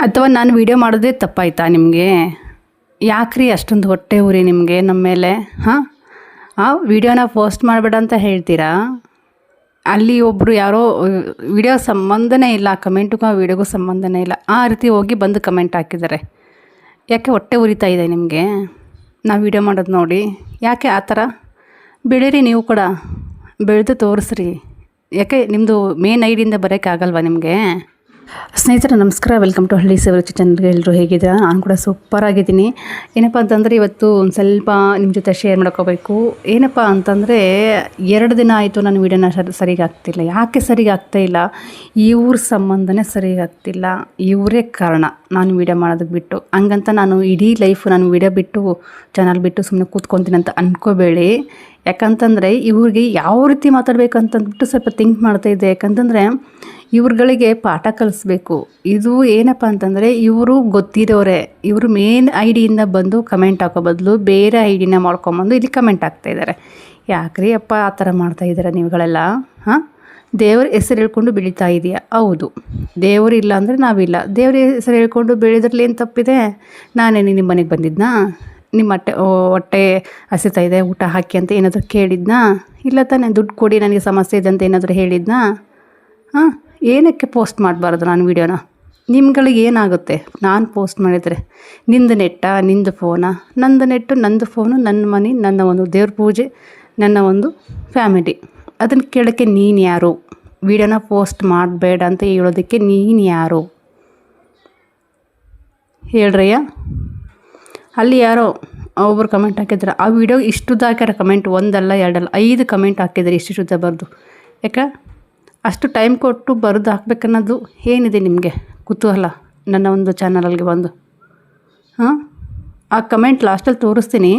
ಅಥವಾ ನಾನು ವೀಡಿಯೋ ಮಾಡೋದೇ ತಪ್ಪಾಯ್ತಾ ನಿಮಗೆ? ಯಾಕ್ರಿ ಅಷ್ಟೊಂದು ಹೊಟ್ಟೆ ಉರಿ ನಿಮಗೆ ನಮ್ಮ ಮೇಲೆ? ವೀಡಿಯೋನ ಪೋಸ್ಟ್ ಮಾಡಬೇಡ ಅಂತ ಹೇಳ್ತೀರಾ? ಅಲ್ಲಿ ಒಬ್ಬರು ಯಾರೋ ವಿಡಿಯೋ ಸಂಬಂಧನೇ ಇಲ್ಲ, ಕಮೆಂಟ್ಗೂ ಆ ವಿಡಿಯೋಗೂ ಸಂಬಂಧನೇ ಇಲ್ಲ, ಆ ರೀತಿ ಹೋಗಿ ಬಂದು ಕಮೆಂಟ್ ಹಾಕಿದ್ದಾರೆ. ಯಾಕೆ ಹೊಟ್ಟೆ ಉರಿತಾ ಇದೆ ನಿಮಗೆ ನಾವು ವೀಡಿಯೋ ಮಾಡೋದು ನೋಡಿ? ಯಾಕೆ ಆ ಥರ? ಬೆಳೀರಿ, ನೀವು ಕೂಡ ಬೆಳೆದು ತೋರಿಸ್ರಿ. ಯಾಕೆ ನಿಮ್ಮದು ಮೇನ್ ಐಡಿಯಿಂದ ಬರೋಕ್ಕಾಗಲ್ವಾ ನಿಮಗೆ? ಸ್ನೇಹಿತರೆ ನಮಸ್ಕಾರ, ವೆಲ್ಕಮ್ ಟು ಹಳ್ಳಿ ಸವರುಚಿ ಚಾನಲ್ಗೆ. ಎಲ್ಲರೂ ಹೇಗಿದ್ದೀರಾ? ನಾನು ಕೂಡ ಸೂಪರಾಗಿದ್ದೀನಿ. ಏನಪ್ಪ ಅಂತಂದರೆ ಇವತ್ತು ಒಂದು ಸ್ವಲ್ಪ ನಿಮ್ಮ ಜೊತೆ ಶೇರ್ ಮಾಡ್ಕೋಬೇಕು. ಏನಪ್ಪ ಅಂತಂದರೆ 2 ದಿನ ಆಯಿತು ನಾನು ವೀಡಿಯೋನ ಸರಿಗೆ ಆಗ್ತಿಲ್ಲ. ಯಾಕೆ ಸರಿಗೆ ಆಗ್ತಾಯಿಲ್ಲ? ಇವ್ರ ಸಂಬಂಧನೇ ಸರಿಗೆ ಆಗ್ತಿಲ್ಲ. ಇವರೇ ಕಾರಣ ನಾನು ವೀಡಿಯೋ ಮಾಡೋದಕ್ಕೆ ಬಿಟ್ಟು. ಹಂಗಂತ ನಾನು ಇಡೀ ಲೈಫ್ ನಾನು ವೀಡಿಯೋ ಬಿಟ್ಟು ಚಾನಲ್ ಬಿಟ್ಟು ಸುಮ್ಮನೆ ಕೂತ್ಕೊತೀನಿ ಅಂತ ಅಂದ್ಕೋಬೇಡಿ. ಯಾಕಂತಂದರೆ ಇವ್ರಿಗೆ ಯಾವ ರೀತಿ ಮಾತಾಡಬೇಕು ಅಂತಂದ್ಬಿಟ್ಟು ಸ್ವಲ್ಪ ಥಿಂಕ್ ಮಾಡ್ತಾಯಿದ್ದೆ. ಯಾಕಂತಂದರೆ ಇವ್ರುಗಳಿಗೆ ಪಾಠ ಕಲಿಸ್ಬೇಕು. ಇದು ಏನಪ್ಪ ಅಂತಂದರೆ ಇವರು ಗೊತ್ತಿರೋರೆ, ಇವರು ಮೇನ್ ಐಡಿಯಿಂದ ಬಂದು ಕಮೆಂಟ್ ಹಾಕೋ ಬದಲು ಬೇರೆ ಐಡಿನ ಮಾಡ್ಕೊಂಬಂದು ಇಲ್ಲಿ ಕಮೆಂಟ್ ಹಾಕ್ತಾಯಿದ್ದಾರೆ. ಯಾಕ್ರಿ ಅಪ್ಪ ಆ ಥರ ಮಾಡ್ತಾಯಿದ್ದಾರೆ ನೀವುಗಳೆಲ್ಲ? ದೇವ್ರ ಹೆಸರು ಹೇಳ್ಕೊಂಡು ಬೆಳೀತಾ ಇದೆಯಾ? ಹೌದು, ದೇವರು ಇಲ್ಲ ಅಂದರೆ ನಾವಿಲ್ಲ. ದೇವ್ರ ಹೆಸರು ಹೇಳ್ಕೊಂಡು ಬೆಳೆದ್ರಲ್ಲಿ ಏನು ತಪ್ಪಿದೆ? ನಾನೇನು ನಿಮ್ಮ ಮನೆಗೆ ಬಂದಿದ್ನಾ? ನಿಮ್ಮ ಹೊಟ್ಟೆ ಹಸಿತಾ ಇದೆ ಊಟ ಹಾಕಿ ಅಂತ ಏನಾದರೂ ಕೇಳಿದ್ನಾ? ಇಲ್ಲ ತಾನೇ. ದುಡ್ಡು ಕೊಡಿ ನನಗೆ ಸಮಸ್ಯೆ ಇದೆ ಅಂತ ಏನಾದರೂ ಹೇಳಿದ್ನಾ? ಏನಕ್ಕೆ ಪೋಸ್ಟ್ ಮಾಡಬಾರ್ದು ನಾನು ವೀಡಿಯೋನ? ನಿಮ್ಗಳಿಗೆ ಏನಾಗುತ್ತೆ ನಾನು ಪೋಸ್ಟ್ ಮಾಡಿದರೆ? ನಿಂದು ನೆಟ್ಟಾ, ನಿಂದು ಫೋನಾ? ನಂದು ನೆಟ್ಟು, ನಂದು ಫೋನು, ನನ್ನ ಮನೆ, ನನ್ನ ಒಂದು ದೇವ್ರ ಪೂಜೆ, ನನ್ನ ಒಂದು ಫ್ಯಾಮಿಲಿ. ಅದನ್ನು ಕೇಳೋಕ್ಕೆ ನೀನು ಯಾರು? ವೀಡಿಯೋನ ಪೋಸ್ಟ್ ಮಾಡಬೇಡ ಅಂತ ಹೇಳೋದಕ್ಕೆ ನೀನು ಯಾರು ಹೇಳ್ರಯ್ಯ? ಅಲ್ಲಿ ಯಾರೋ ಒಬ್ಬರು ಕಮೆಂಟ್ ಹಾಕಿದ್ರೆ ಆ ವಿಡಿಯೋ ಇಷ್ಟುದ್ದ ಹಾಕ್ಯಾರ ಕಮೆಂಟ್. 1 ಅಲ್ಲ 2 ಅಲ್ಲ 5 ಕಮೆಂಟ್ ಹಾಕಿದ್ದಾರೆ ಇಷ್ಟು ಶುದ್ಧ ಬರೆದು. ಯಾಕೆ ಅಷ್ಟು ಟೈಮ್ ಕೊಟ್ಟು ಬರೆದು ಹಾಕ್ಬೇಕನ್ನೋದು ಏನಿದೆ ನಿಮಗೆ ಕುತೂಹಲ ನನ್ನ ಒಂದು ಚಾನಲ್ಗೆ ಬಂದು? ಆ ಕಮೆಂಟ್ ಲಾಸ್ಟಲ್ಲಿ ತೋರಿಸ್ತೀನಿ.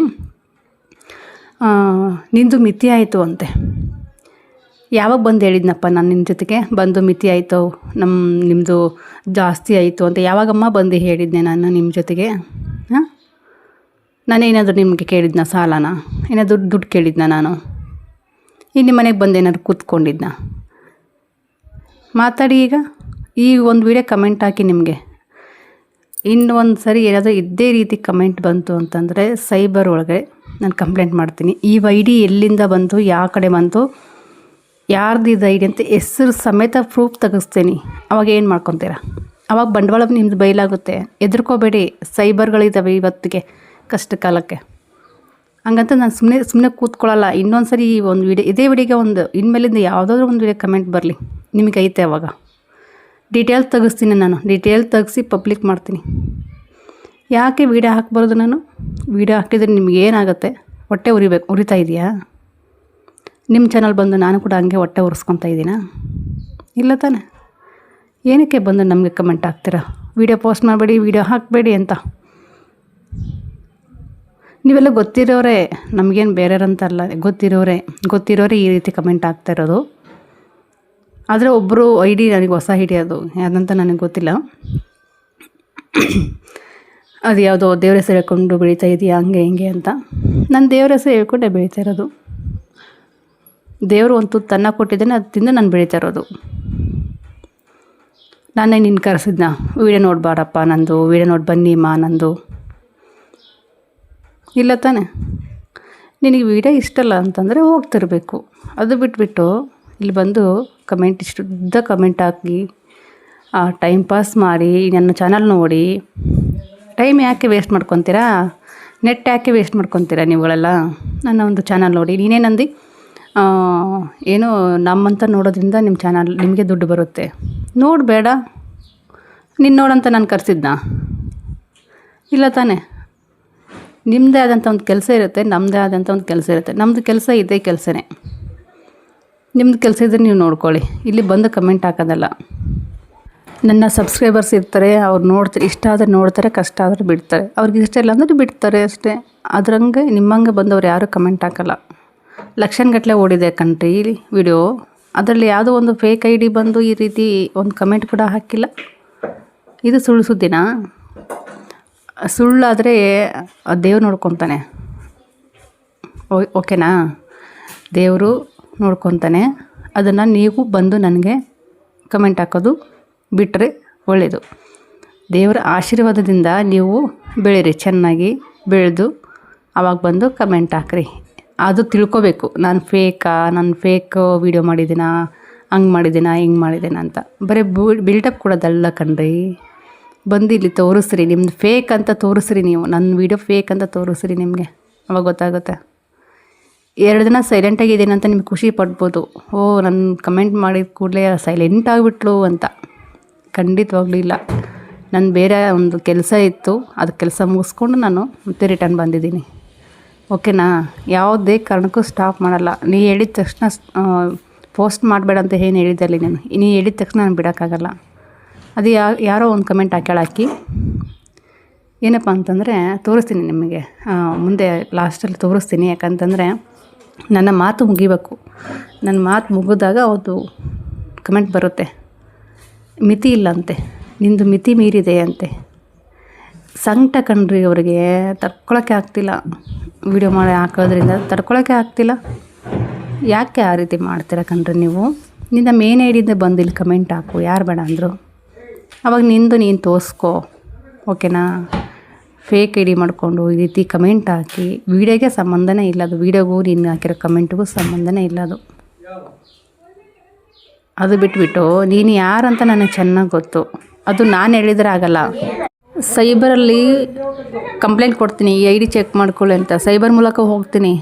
ನಿಂದು ಮಿತಿ ಆಯಿತು ಅಂತೆ. ಯಾವಾಗ ಬಂದು ಹೇಳಿದ್ನಪ್ಪ ನಾನು ನಿಮ್ಮ ಜೊತೆಗೆ? ಬಂದು ಮಿತಿ ಆಯಿತು, ನಿಮ್ಮದು ಜಾಸ್ತಿ ಆಯಿತು ಅಂತ ಯಾವಾಗಮ್ಮ ಬಂದು ಹೇಳಿದ್ದೆ ನಾನು ನಿಮ್ಮ ಜೊತೆಗೆ? ನಾನೇನಾದರೂ ನಿಮಗೆ ಕೇಳಿದ್ನ? ಸಾಲನ ಏನಾದರೂ ದುಡ್ಡು ಕೇಳಿದ್ನ ನಾನು? ಇನ್ನು ಮನೆಗೆ ಬಂದು ಏನಾದ್ರು ಕೂತ್ಕೊಂಡಿದ್ನ? ಮಾತಾಡಿ. ಈಗ ಈ ಒಂದು ವಿಡಿಯೋ ಕಮೆಂಟ್ ಹಾಕಿ ನಿಮಗೆ ಇನ್ನೊಂದು ಸರಿ ಏನಾದರೂ ಇದೇ ರೀತಿ ಕಮೆಂಟ್ ಬಂತು ಅಂತಂದರೆ ಸೈಬರ್ ಒಳಗೆ ನಾನು ಕಂಪ್ಲೇಂಟ್ ಮಾಡ್ತೀನಿ. ಈ ಐಡಿ ಎಲ್ಲಿಂದ ಬಂತು, ಯಾವ ಕಡೆ ಬಂತು, ಯಾರ್ದು ಇದು ಐಡಿ ಅಂತ ಹೆಸರು ಸಮೇತ ಪ್ರೂಫ್ ತೆಗಿಸ್ತೀನಿ. ಅವಾಗ ಏನು ಮಾಡ್ಕೊತೀರಾ? ಅವಾಗ ಬಂಡವಾಳ ನಿಮ್ಮದು ಬಯಲಾಗುತ್ತೆ. ಹೆದರ್ಕೋಬೇಡಿ, ಸೈಬರ್ಗಳಿದ್ದಾವೆ ಇವತ್ತಿಗೆ ಕಷ್ಟ ಕಾಲಕ್ಕೆ. ಹಂಗಂತ ನಾನು ಸುಮ್ಮನೆ ಕೂತ್ಕೊಳ್ಳಲ್ಲ. ಇನ್ನೊಂದು ಸರಿ ಒಂದು ವಿಡಿಯೋ ಇದೇ ವಿಡಿಯೋಗೆ ಒಂದು ಇನ್ಮೇಲಿಂದ ಯಾವುದಾದ್ರೂ ಒಂದು ವಿಡಿಯೋ ಕಮೆಂಟ್ ಬರಲಿ ನಿಮಗೆ ಐತೆ, ಅವಾಗ ಡೀಟೇಲ್ ತೆಗಿಸ್ತೀನಿ. ನಾನು ಡೀಟೇಲ್ ತೆಗಿಸಿ ಪಬ್ಲಿಕ್ ಮಾಡ್ತೀನಿ. ಯಾಕೆ ವೀಡಿಯೋ ಹಾಕ್ಬಾರ್ದು ನಾನು? ವೀಡಿಯೋ ಹಾಕಿದರೆ ನಿಮ್ಗೆ ಏನಾಗುತ್ತೆ? ಹೊಟ್ಟೆ ಉರಿತಾ ಇದೆಯಾ? ನಿಮ್ಮ ಚಾನಲ್ ಬಂದು ನಾನು ಕೂಡ ಹಂಗೆ ಹೊಟ್ಟೆ ಉರಿಸ್ಕೊತಾ ಇದ್ದೀನಾ? ಇಲ್ಲ ತಾನೆ. ಏನಕ್ಕೆ ಬಂದು ನಮಗೆ ಕಮೆಂಟ್ ಹಾಕ್ತೀರಾ ವೀಡಿಯೋ ಪೋಸ್ಟ್ ಮಾಡಬೇಡಿ, ವೀಡಿಯೋ ಹಾಕಬೇಡಿ ಅಂತ? ನೀವೆಲ್ಲ ಗೊತ್ತಿರೋರೆ, ನಮಗೇನು ಬೇರೆಯವ್ರಂತಲ್ಲ, ಗೊತ್ತಿರೋರೆ ಈ ರೀತಿ ಕಮೆಂಟ್ ಆಗ್ತಾಯಿರೋದು. ಆದರೆ ಒಬ್ಬರು ಐಡಿ ನನಗೆ ಹೊಸ ಐಡಿ, ಅದು ಯಾವುದಂತ ನನಗೆ ಗೊತ್ತಿಲ್ಲ. ಅದು ಯಾವುದೋ ದೇವ್ರ ಹೆಸರು ಹೇಳ್ಕೊಂಡು ಬೆಳೀತಾ ಇದೆಯಾ ಹಂಗೆ ಹಿಂಗೆ ಅಂತ. ನಾನು ದೇವ್ರ ಹೆಸರು ಹೇಳ್ಕೊಂಡೆ ಬೆಳೀತಾ ಇರೋದು. ದೇವರು ಒಂದು ತನ್ನ ಕೊಟ್ಟಿದ್ದಾನೆ, ಅದು ತಿಂದು ನಾನು ಬೆಳೀತಾ ಇರೋದು. ನಾನೇ ನಿನ್ನ ಕರೆಸಿದ್ನ ವೀಡಿಯೋ ನೋಡಬಾರಪ್ಪ ನಂದು, ವೀಡಿಯೋ ನೋಡಿ ಬನ್ನಿಮ್ಮ ನಂದು? ಇಲ್ಲ ತಾನೆ. ನಿನಗೆ ವೀಡಿಯೋ ಇಷ್ಟಲ್ಲ ಅಂತಂದರೆ ಹೋಗ್ತಿರ್ಬೇಕು. ಅದು ಬಿಟ್ಬಿಟ್ಟು ಇಲ್ಲಿ ಬಂದು ಕಮೆಂಟ್ ಇಷ್ಟು ಉದ್ದ ಕಮೆಂಟ್ ಹಾಕಿ ಟೈಮ್ ಪಾಸ್ ಮಾಡಿ ನನ್ನ ಚಾನಲ್ ನೋಡಿ ಟೈಮ್ ಯಾಕೆ ವೇಸ್ಟ್ ಮಾಡ್ಕೊತೀರಾ? ನೆಟ್ ಯಾಕೆ ವೇಸ್ಟ್ ಮಾಡ್ಕೊತೀರಾ ನೀವುಗಳೆಲ್ಲ? ನನ್ನ ಒಂದು ಚಾನಲ್ ನೋಡಿ. ನೀನೇನಂದು ಏನೋ ನಮ್ಮಂತ ನೋಡೋದ್ರಿಂದ ನಿಮ್ಮ ಚಾನಲ್ ನಿಮಗೆ ದುಡ್ಡು ಬರುತ್ತೆ. ನೋಡಬೇಡ, ನೀನು ನೋಡಂತ ನಾನು ಕರೆಸಿದ್ನಾ? ಇಲ್ಲ ತಾನೆ. ನಿಮ್ಮದೇ ಆದಂಥ ಒಂದು ಕೆಲಸ ಇರುತ್ತೆ, ನಮ್ಮದೇ ಆದಂಥ ಒಂದು ಕೆಲಸ ಇರುತ್ತೆ. ನಮ್ಮದು ಕೆಲಸ ಇದೇ ಕೆಲಸನೇ. ನಿಮ್ಮದು ಕೆಲಸ ಇದ್ದರೆ ನೀವು ನೋಡ್ಕೊಳ್ಳಿ. ಇಲ್ಲಿ ಬಂದು ಕಮೆಂಟ್ ಹಾಕೋದಲ್ಲ. ನನ್ನ ಸಬ್ಸ್ಕ್ರೈಬರ್ಸ್ ಇರ್ತಾರೆ, ಅವ್ರು ನೋಡ್ತಾರೆ, ಇಷ್ಟ ಆದರೆ ನೋಡ್ತಾರೆ, ಕಷ್ಟ ಆದರೆ ಬಿಡ್ತಾರೆ. ಅವ್ರಿಗೆ ಇಷ್ಟ ಇಲ್ಲ ಅಂದರೆ ಬಿಡ್ತಾರೆ ಅಷ್ಟೇ. ಅದ್ರಂಗೆ ನಿಮ್ಮಂಗೆ ಬಂದವ್ರು ಯಾರೂ ಕಮೆಂಟ್ ಹಾಕಲ್ಲ. ಲಕ್ಷಗಟ್ಟಲೆ ಓಡಿದೆ ಕಣ್ರಿ ಈ ವಿಡಿಯೋ. ಅದರಲ್ಲಿ ಯಾವುದೋ ಒಂದು ಫೇಕ್ ಐ ಡಿ ಬಂದು ಈ ರೀತಿ ಒಂದು ಕಮೆಂಟ್ ಕೂಡ ಹಾಕಿಲ್ಲ. ಇದು ಸುಳ್ಳು ಸುದ್ದಿನಾ? ಸುಳ್ಳಾದರೆ ದೇವ್ರು ನೋಡ್ಕೊತಾನೆ. ಓಕೆನಾ? ದೇವರು ನೋಡ್ಕೊತಾನೆ. ಅದನ್ನು ನೀವು ಬಂದು ನನಗೆ ಕಮೆಂಟ್ ಹಾಕೋದು ಬಿಟ್ಟರೆ ಒಳ್ಳೆಯದು. ದೇವರ ಆಶೀರ್ವಾದದಿಂದ ನೀವು ಬೆಳೀರಿ, ಚೆನ್ನಾಗಿ ಬೆಳೆದು ಆವಾಗ ಬಂದು ಕಮೆಂಟ್ ಹಾಕ್ರಿ. ಅದು ತಿಳ್ಕೊಬೇಕು, ನಾನು ಫೇಕ್ ವೀಡಿಯೋ ಮಾಡಿದ್ದೀನಾ, ಹಂಗೆ ಮಾಡಿದ್ದೀನಾ, ಹಿಂಗೆ ಮಾಡಿದ್ದೀನ ಅಂತ. ಬರೀ ಬಿಲ್ಡಪ್ ಕೊಡೋದಲ್ಲ ಕಣ್ರಿ. ಬಂದು ಇಲ್ಲಿ ತೋರಿಸ್ರಿ, ನಿಮ್ದು ಫೇಕ್ ಅಂತ ತೋರಿಸ್ರಿ. ನೀವು ನನ್ನ ವೀಡಿಯೋ ಫೇಕ್ ಅಂತ ತೋರಿಸ್ರಿ, ನಿಮಗೆ ಅವಾಗ ಗೊತ್ತಾಗುತ್ತೆ. 2 ದಿನ ಸೈಲೆಂಟಾಗಿದ್ದೀನಿ ಅಂತ ನಿಮ್ಗೆ ಖುಷಿ ಪಡ್ಬೋದು. ನನ್ನ ಕಮೆಂಟ್ ಮಾಡಿದ ಕೂಡಲೇ ಸೈಲೆಂಟ್ ಆಗಿಬಿಟ್ಲು ಅಂತ. ಖಂಡಿತವಾಗ್ಲೂ ಇಲ್ಲ. ನನ್ನ ಬೇರೆ ಒಂದು ಕೆಲಸ ಇತ್ತು, ಅದು ಕೆಲಸ ಮುಗಿಸ್ಕೊಂಡು ನಾನು ಮತ್ತೆ ರಿಟರ್ನ್ ಬಂದಿದ್ದೀನಿ. ಓಕೆನಾ? ಯಾವುದೇ ಕಾರಣಕ್ಕೂ ಸ್ಟಾಪ್ ಮಾಡಲ್ಲ. ನೀ ಹೇಳಿದ ತಕ್ಷಣ ಪೋಸ್ಟ್ ಮಾಡಬೇಡ ಅಂತ ಏನು ಹೇಳಿದ್ದಲ್ಲಿ ನೀನು ಹೇಳಿದ ತಕ್ಷಣ ನಾನು ಬಿಡೋಕ್ಕಾಗಲ್ಲ. ಅದು ಯಾರೋ ಒಂದು ಕಮೆಂಟ್ ಹಾಕಿ ಏನಪ್ಪ ಅಂತಂದರೆ ತೋರಿಸ್ತೀನಿ ನಿಮಗೆ, ಮುಂದೆ ಲಾಸ್ಟಲ್ಲಿ ತೋರಿಸ್ತೀನಿ. ಯಾಕಂತಂದರೆ ನನ್ನ ಮಾತು ಮುಗಿಬೇಕು. ನನ್ನ ಮಾತು ಮುಗಿದಾಗ ಅದು ಕಮೆಂಟ್ ಬರುತ್ತೆ. ಮಿತಿ ಇಲ್ಲಂತೆ, ನಿಂದು ಮಿತಿ ಮೀರಿದೆ ಅಂತೆ. ಸಂಕಟ ಕಣ್ರಿ ಅವರಿಗೆ, ತಡ್ಕೊಳಕ್ಕೆ ಆಗ್ತಿಲ್ಲ. ವೀಡಿಯೋ ಮಾಡಿ ಹಾಕೋದ್ರಿಂದ ತಡ್ಕೊಳಕ್ಕೆ ಆಗ್ತಿಲ್ಲ. ಯಾಕೆ ಆ ರೀತಿ ಮಾಡ್ತೀರ ಕಣ್ರಿ ನೀವು? ನಿನ್ನ ಮೇನ್ ಐಡಿಯಿಂದ ಬಂದು ಇಲ್ಲಿ ಕಮೆಂಟ್ ಹಾಕು, ಯಾರು ಬೇಡ ಅಂದರು. ಅವಾಗ ನೀನು ತೋರಿಸ್ಕೊ. ಓಕೆನಾ? ಫೇಕ್ ಐಡಿ ಮಾಡಿಕೊಂಡು ಈ ರೀತಿ ಕಮೆಂಟ್ ಹಾಕಿ, ವೀಡಿಯೋಗೆ ಸಂಬಂಧನೇ ಇಲ್ಲ ಅದು. ವೀಡಿಯೋಗೂ ನೀನು ಹಾಕಿರೋ ಕಮೆಂಟ್ಗೂ ಸಂಬಂಧನೇ ಇಲ್ಲ ಅದು. ಅದು ಬಿಟ್ಬಿಟ್ಟು ನೀನು ಯಾರಂತ ನನಗೆ ಚೆನ್ನಾಗಿ ಗೊತ್ತು. ಅದು ನಾನು ಹೇಳಿದ್ರೆ ಆಗಲ್ಲ. ಸೈಬರಲ್ಲಿ ಕಂಪ್ಲೇಂಟ್ ಕೊಡ್ತೀನಿ, ಈ ಐ ಡಿ ಚೆಕ್ ಮಾಡ್ಕೊಳ್ಳಿ ಅಂತ. ಸೈಬರ್ ಮೂಲಕ ಹೋಗ್ತೀನಿ,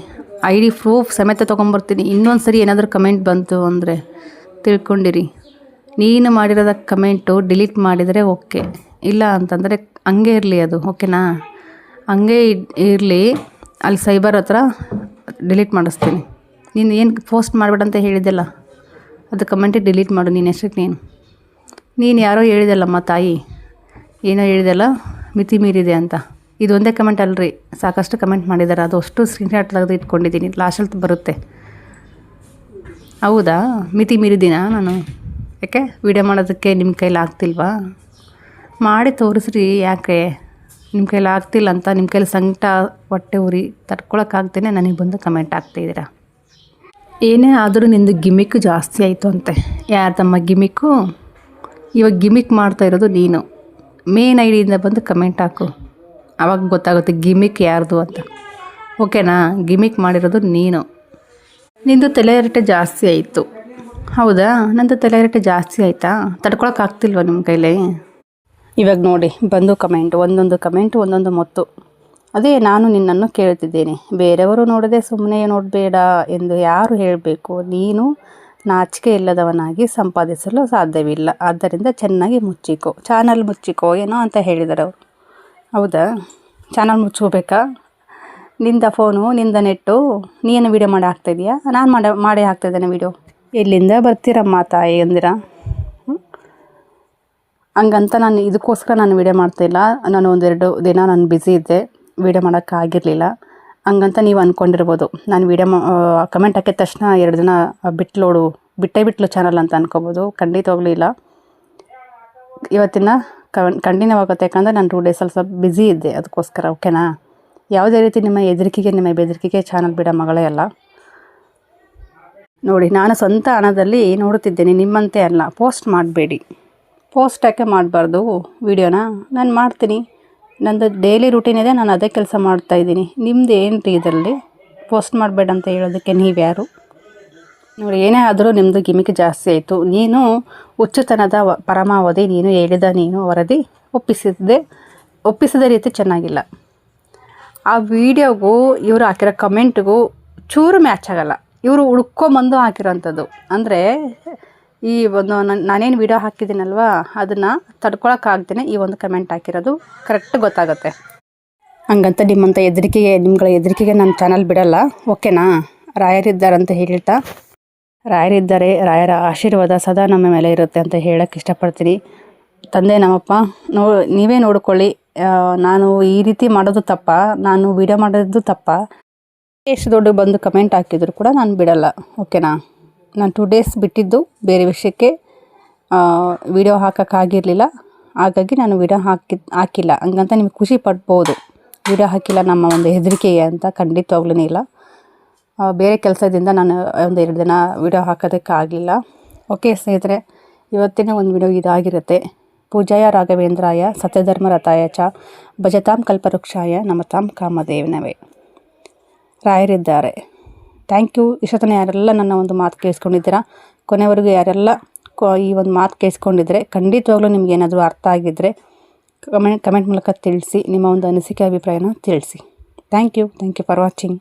ಐ ಡಿ ಪ್ರೂಫ್ ಸಮೇತ ತೊಗೊಂಬರ್ತೀನಿ. ಇನ್ನೊಂದು ಸರಿ ಏನಾದರೂ ಕಮೆಂಟ್ ಬಂತು ಅಂದರೆ ತಿಳ್ಕೊಂಡಿರಿ. ನೀನು ಮಾಡಿರೋದ ಕಮೆಂಟು ಡಿಲೀಟ್ ಮಾಡಿದರೆ ಓಕೆ, ಇಲ್ಲ ಅಂತಂದರೆ ಹಂಗೆ ಇರಲಿ ಅದು. ಓಕೆನಾ? ಹಂಗೆ ಇರಲಿ. ಅಲ್ಲಿ ಸೈಬರ್ ಹತ್ರ ಡಿಲೀಟ್ ಮಾಡಿಸ್ತೀನಿ. ನೀನು ಏನು ಪೋಸ್ಟ್ ಮಾಡಬೇಡ ಅಂತ ಹೇಳಿದ್ದೆಲ್ಲ ಅದು ಕಮೆಂಟಿಗೆ ಡಿಲೀಟ್ ಮಾಡು. ನೀನು ಎಷ್ಟಕ್ಕೆ ನೀನು ಯಾರೋ ಹೇಳಿದೆಲ್ಲಮ್ಮ ತಾಯಿ, ಏನೋ ಹೇಳಿದೆಲ್ಲ ಮಿತಿ ಮೀರಿದೆ ಅಂತ. ಇದು ಒಂದೇ ಕಮೆಂಟ್ ಅಲ್ಲರಿ, ಸಾಕಷ್ಟು ಕಮೆಂಟ್ ಮಾಡಿದ್ದಾರೆ. ಅದು ಅಷ್ಟು ಸ್ಕ್ರೀನ್ಶಾಟ್ ತೆಗೆದು ಇಟ್ಕೊಂಡಿದ್ದೀನಿ, ಲಾಸ್ಟಲ್ಲಿ ಬರುತ್ತೆ. ಹೌದಾ? ಮಿತಿ ಮೀರಿದ್ದೀನಾ ನಾನು? ಯಾಕೆ ವೀಡಿಯೋ ಮಾಡೋದಕ್ಕೆ ನಿಮ್ಮ ಕೈಲಿ ಆಗ್ತಿಲ್ವಾ? ಮಾಡಿ ತೋರಿಸ್ರಿ. ಯಾಕೆ ನಿಮ್ಮ ಕೈಲಿ ಆಗ್ತಿಲ್ಲ ಅಂತ, ನಿಮ್ಮ ಕೈಲಿ ಸಂಕಟ, ಹೊಟ್ಟೆ ಉರಿ ತಡ್ಕೊಳಕ್ಕಾಗ್ತೇನೆ ನನಗೆ ಬಂದು ಕಮೆಂಟ್ ಆಗ್ತಾಯಿದ್ದೀರಾ. ಏನೇ ಆದರೂ ನಿಂದು ಗಿಮಿಕ್ಕು ಜಾಸ್ತಿ ಆಯಿತು ಅಂತೆ. ಯಾರ್ದಮ್ಮ ಗಿಮಿಕ್ಕು? ಇವಾಗ ಗಿಮಿಕ್ ಮಾಡ್ತಾ ಇರೋದು ನೀನು. ಮೇನ್ ಐ ಡಿಯಿಂದ ಬಂದು ಕಮೆಂಟ್ ಹಾಕು, ಆವಾಗ ಗೊತ್ತಾಗುತ್ತೆ ಗಿಮಿಕ್ ಯಾರ್ದು ಅಂತ. ಓಕೆನಾ? ಗಿಮಿಕ್ ಮಾಡಿರೋದು ನೀನು. ನಿಂದು ತಲೆಹರಟೆ ಜಾಸ್ತಿ ಆಯಿತು. ಹೌದಾ? ನಂದು ತಲೆಹರಟೆ ಜಾಸ್ತಿ ಆಯಿತಾ? ತಡ್ಕೊಳಕ್ಕಾಗ್ತಿಲ್ವ ನಿಮ್ಮ ಕೈಲಿ? ಇವಾಗ ನೋಡಿ ಬಂದು ಒಂದೊಂದು ಕಮೆಂಟು ಒಂದೊಂದು ಮೊತ್ತು. ಅದೇ ನಾನು ನಿನ್ನನ್ನು ಕೇಳ್ತಿದ್ದೇನೆ, ಬೇರೆಯವರು ನೋಡದೆ ಸುಮ್ಮನೆ ನೋಡಬೇಡ ಎಂದು ಯಾರು ಹೇಳಬೇಕು? ನೀನು ನಾಚಿಕೆ ಇಲ್ಲದವನಾಗಿ ಸಂಪಾದಿಸಲು ಸಾಧ್ಯವಿಲ್ಲ. ಆದ್ದರಿಂದ ಚೆನ್ನಾಗಿ ಮುಚ್ಚಿಕೋ, ಚಾನಲ್ ಮುಚ್ಚಿಕೋ ಏನೋ ಅಂತ ಹೇಳಿದ್ದಾರೆ ಅವರು. ಹೌದಾ? ಚಾನಲ್ ಮುಚ್ಕೋಬೇಕಾ? ನಿಂದ ಫೋನು, ನಿಂದ ನೆಟ್ಟು, ನೀನು ವೀಡಿಯೋ ಮಾಡಿ ಹಾಕ್ತಾಯಿದೀಯಾ? ನಾನು ಮಾಡೇ ಹಾಕ್ತಾಯಿದ್ದೇನೆ ವೀಡಿಯೋ. ಎಲ್ಲಿಂದ ಬರ್ತೀರಮ್ಮ ತಾಯಿ ಅಂದಿರ? ಹಂಗಂತ ನಾನು ಇದಕ್ಕೋಸ್ಕರ ನಾನು ವೀಡಿಯೋ ಮಾಡ್ತಾಯಿಲ್ಲ. ನಾನು 1-2 ದಿನ ನಾನು ಬ್ಯುಸಿ ಇದ್ದೆ, ವೀಡಿಯೋ ಮಾಡೋಕ್ಕಾಗಿರಲಿಲ್ಲ. ಹಂಗಂತ ನೀವು ಅಂದ್ಕೊಂಡಿರ್ಬೋದು ನಾನು ವೀಡಿಯೋ ಕಮೆಂಟ್ ಹಾಕಿದ ತಕ್ಷಣ 2 ದಿನ ಬಿಟ್ಟಲು ಚಾನಲ್ ಅಂತ ಅನ್ಕೋಬೋದು. ಖಂಡಿತವಾಗ್ಲೂ ಇಲ್ಲ. ಇವತ್ತಿನ ಕಂಟಿನ್ಯೂ ಆಗುತ್ತೆ. ಯಾಕಂದರೆ ನಾನು 2 ಡೇಸಲ್ಲಿ ಸ್ವಲ್ಪ ಬ್ಯುಸಿ ಇದ್ದೆ, ಅದಕ್ಕೋಸ್ಕರ. ಓಕೆನಾ? ಯಾವುದೇ ರೀತಿ ನಿಮ್ಮ ಬೆದರಿಕೆಗೆ ಚಾನಲ್ ಬಿಡೋ ಮಗಳೇ ಅಲ್ಲ. ನೋಡಿ, ನಾನು ಸ್ವಂತ ಹಣದಲ್ಲಿ ನೋಡುತ್ತಿದ್ದೇನೆ, ನಿಮ್ಮಂತೆ ಅಲ್ಲ. ಪೋಸ್ಟ್ ಮಾಡಬೇಡಿ. ಪೋಸ್ಟ್ ಯಾಕೆ ಮಾಡಬಾರ್ದು ವೀಡಿಯೋನ? ನಾನು ಮಾಡ್ತೀನಿ, ನಂದು ಡೈಲಿ ರೂಟೀನ್ ಇದೆ, ನಾನು ಅದೇ ಕೆಲಸ ಮಾಡ್ತಾಯಿದ್ದೀನಿ. ನಿಮ್ಮದು ಏನು ರೀ ಇದರಲ್ಲಿ? ಪೋಸ್ಟ್ ಮಾಡಬೇಡ ಅಂತ ಹೇಳೋದಕ್ಕೆ ನೀವ್ಯಾರು? ನೋಡಿ, ಏನೇ ಆದರೂ ನಿಮ್ಮದು ಗಿಮಿಕ್ ಜಾಸ್ತಿ ಆಯಿತು. ನೀನು ಹುಚ್ಚುತನದ ಪರಮಾವಧಿ. ನೀನು ಹೇಳಿದ ವರದಿ ಒಪ್ಪಿಸಿದ ರೀತಿ ಚೆನ್ನಾಗಿಲ್ಲ. ಆ ವಿಡಿಯೋಗೂ ಇವರು ಹಾಕಿರೋ ಕಮೆಂಟ್ಗೂ ಚೂರು ಮ್ಯಾಚ್ ಆಗಲ್ಲ. ಇವರು ಹುಡ್ಕೊಂಬಂದು ಹಾಕಿರೋಂಥದ್ದು. ಅಂದರೆ ಈ ಒಂದು ನಾನೇನು ವೀಡಿಯೋ ಹಾಕಿದ್ದೀನಲ್ವ, ಅದನ್ನು ತಡ್ಕೊಳಕ್ಕಾಗ್ದೇ ಈ ಒಂದು ಕಮೆಂಟ್ ಹಾಕಿರೋದು ಕರೆಕ್ಟ್ ಗೊತ್ತಾಗುತ್ತೆ. ಹಂಗಂತ ನಿಮ್ಮಂಥ ನಿಮ್ಗಳ ಹೆದರಿಕೆಗೆ ನಾನು ಚಾನಲ್ ಬಿಡಲ್ಲ. ಓಕೆನಾ? ರಾಯರಿದ್ದಾರಂತ ಹೇಳ್ತಾ, ರಾಯರಿದ್ದಾರೆ, ರಾಯರ ಆಶೀರ್ವಾದ ಸದಾ ನಮ್ಮ ಮೇಲೆ ಇರುತ್ತೆ ಅಂತ ಹೇಳೋಕ್ಕೆ ಇಷ್ಟಪಡ್ತೀನಿ. ತಂದೆ ನಮ್ಮಪ್ಪ ನೀವೇ ನೋಡ್ಕೊಳ್ಳಿ. ನಾನು ಈ ರೀತಿ ಮಾಡೋದು ತಪ್ಪ, ನಾನು ವೀಡಿಯೋ ಮಾಡೋದು ತಪ್ಪ. ಎಷ್ಟು ದೊಡ್ಡ ಬಂದು ಕಮೆಂಟ್ ಹಾಕಿದ್ರು ಕೂಡ ನಾನು ಬಿಡಲ್ಲ. ಓಕೆನಾ? ನಾನು 2 ಡೇಸ್ ಬಿಟ್ಟಿದ್ದು ಬೇರೆ ವಿಷಯಕ್ಕೆ, ವೀಡಿಯೋ ಹಾಕೋಕ್ಕಾಗಿರಲಿಲ್ಲ. ಹಾಗಾಗಿ ನಾನು ವೀಡಿಯೋ ಹಾಕಿಲ್ಲ. ಹಂಗಂತ ನಿಮ್ಗೆ ಖುಷಿ ಪಡ್ಬೋದು, ವೀಡಿಯೋ ಹಾಕಿಲ್ಲ ನಮ್ಮ ಒಂದು ಹೆದರಿಕೆಗೆ ಅಂತ. ಖಂಡಿತವಾಗ್ಲೂ ಇಲ್ಲ. ಬೇರೆ ಕೆಲಸದಿಂದ ನಾನು 1-2 ದಿನ ವೀಡಿಯೋ ಹಾಕೋದಕ್ಕೆ ಆಗಲಿಲ್ಲ. ಓಕೆ ಸ್ನೇಹಿತರೆ, ಇವತ್ತಿನ ಒಂದು ವೀಡಿಯೋ ಇದಾಗಿರುತ್ತೆ. ಪೂಜಾಯ ರಾಘವೇಂದ್ರಾಯ ಸತ್ಯಧರ್ಮರತಾಯ ಚ ಭಜತಾಂ ಕಲ್ಪವೃಕ್ಷಾಯ ನಮತಾಂ ಕಾಮಧೇನವೇ. ರಾಯರಿದ್ದಾರೆ. Thank you. ಇಷ್ಟೊತ್ತನ ಯಾರೆಲ್ಲ ನನ್ನ ಒಂದು ಮಾತು ಕೇಳಿಸ್ಕೊಂಡಿದ್ದೀರಾ, ಕೊನೆವರೆಗೂ ಯಾರೆಲ್ಲ ಈ ಒಂದು ಮಾತು ಕೇಳಿಸ್ಕೊಂಡಿದ್ರೆ ಖಂಡಿತವಾಗ್ಲೂ ನಿಮ್ಗೆ ಏನಾದರೂ ಅರ್ಥ ಆಗಿದ್ದರೆ ಕಮೆಂಟ್ ಮೂಲಕ ತಿಳಿಸಿ. ನಿಮ್ಮ ಒಂದು ಅನಿಸಿಕೆ ಅಭಿಪ್ರಾಯನ ತಿಳಿಸಿ. Thank you for watching.